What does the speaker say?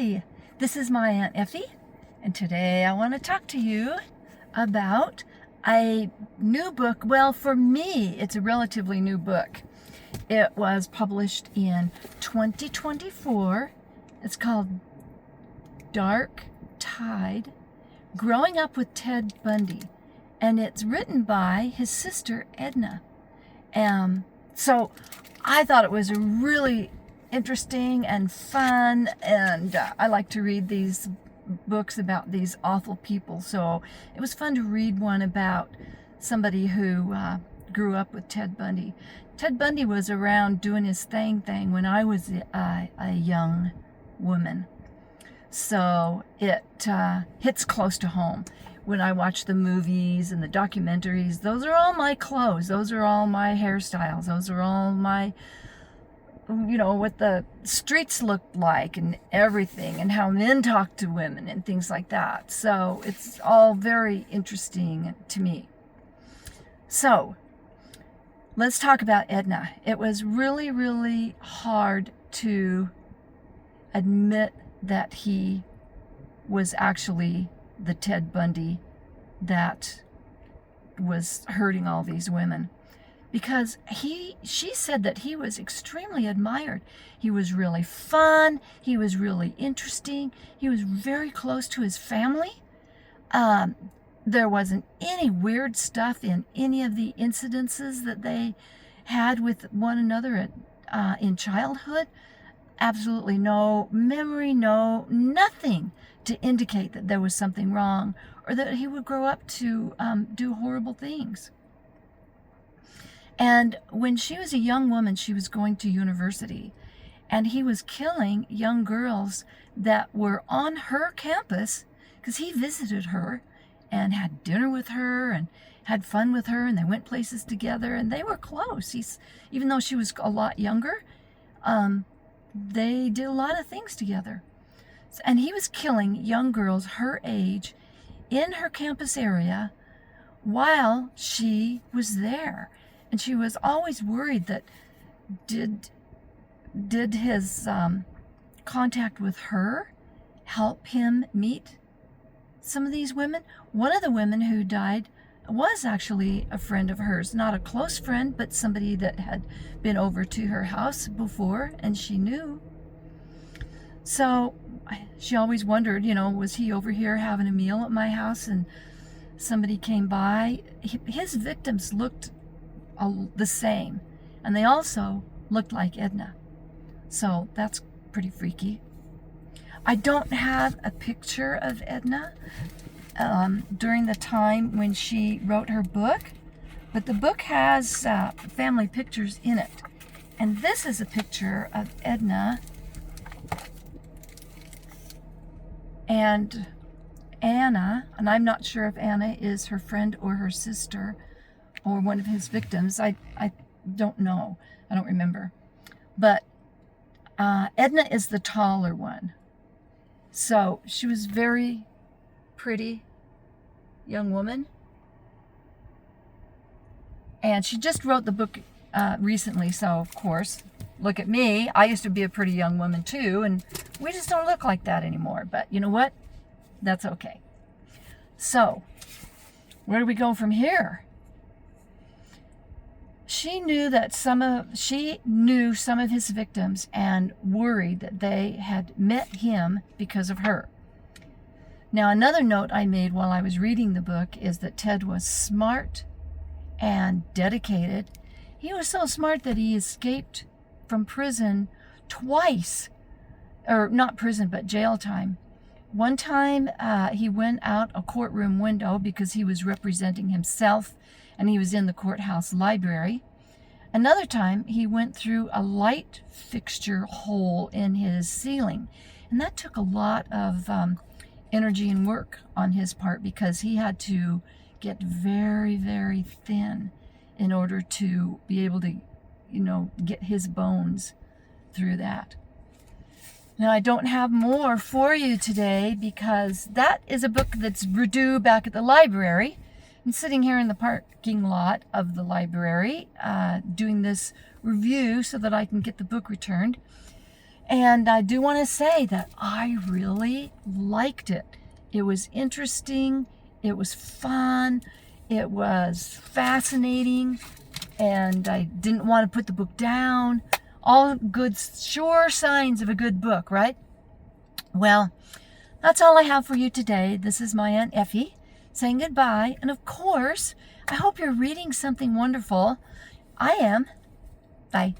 Hi, this is my Aunt Effie, and today I want to talk to you about a new book. Well, for me, it's a relatively new book. It was published in 2024. It's called Dark Tide, Growing Up with Ted Bundy, and it's written by his sister, Edna. So I thought it was a really interesting and fun, and I like to read these books about these awful people, so it was fun to read one about somebody who grew up with Ted Bundy. Ted Bundy was around doing his thing when I was a young woman, so it hits close to home. When I watch the movies and the documentaries, those are all my clothes, those are all my hairstyles, those are all my, what the streets looked like and everything, and how men talk to women and things like that. So it's all very interesting to me. So let's talk about Edna. It was really, really hard to admit that he was actually the Ted Bundy that was hurting all these women, because she said that he was extremely admired. He was really fun, he was really interesting, he was very close to his family. There wasn't any weird stuff in any of the incidences that they had with one another in childhood. Absolutely no memory, nothing to indicate that there was something wrong or that he would grow up to do horrible things. And when she was a young woman, she was going to university, and he was killing young girls that were on her campus because he visited her and had dinner with her and had fun with her, and they went places together, and they were close. Even though she was a lot younger, they did a lot of things together. And he was killing young girls her age in her campus area while she was there. And she was always worried that did his contact with her help him meet some of these women? One of the women who died was actually a friend of hers, not a close friend, but somebody that had been over to her house before, and she knew. So she always wondered, was he over here having a meal at my house and somebody came by? His victims looked the same, and they also looked like Edna. So that's pretty freaky. I don't have a picture of Edna during the time when she wrote her book, but the book has family pictures in it. And this is a picture of Edna and Anna, and I'm not sure if Anna is her friend or her sister or one of his victims. I don't know. I don't remember. But Edna is the taller one. So she was very pretty young woman. And she just wrote the book recently, so of course, look at me. I used to be a pretty young woman too, and we just don't look like that anymore. But you know what? That's okay. So, where do we go from here? She knew some of his victims and worried that they had met him because of her. Now, another note I made while I was reading the book is that Ted was smart and dedicated. He was so smart that he escaped from prison twice, or not prison, but jail time. One time he went out a courtroom window because he was representing himself, and he was in the courthouse library. Another time he went through a light fixture hole in his ceiling, and that took a lot of energy and work on his part because he had to get very, very thin in order to be able to, get his bones through that. Now, I don't have more for you today because that is a book that's due back at the library. I'm sitting here in the parking lot of the library doing this review so that I can get the book returned. And I do want to say that I really liked it. It was interesting. It was fun. It was fascinating. And I didn't want to put the book down. All good, sure signs of a good book, right? Well, that's all I have for you today. This is my Aunt Effie saying goodbye. And of course, I hope you're reading something wonderful. I am. Bye.